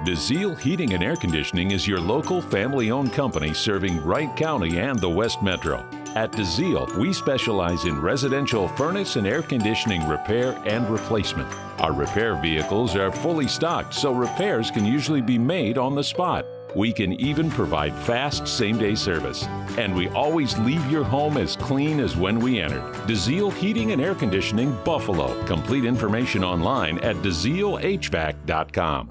DeZiel Heating and Air Conditioning is your local family-owned company serving Wright County and the West Metro. At DeZiel, we specialize in residential furnace and air conditioning repair and replacement. Our repair vehicles are fully stocked, so repairs can usually be made on the spot. We can even provide fast same-day service. And we always leave your home as clean as when we entered. DeZiel Heating and Air Conditioning, Buffalo. Complete information online at DeZielHVAC.com.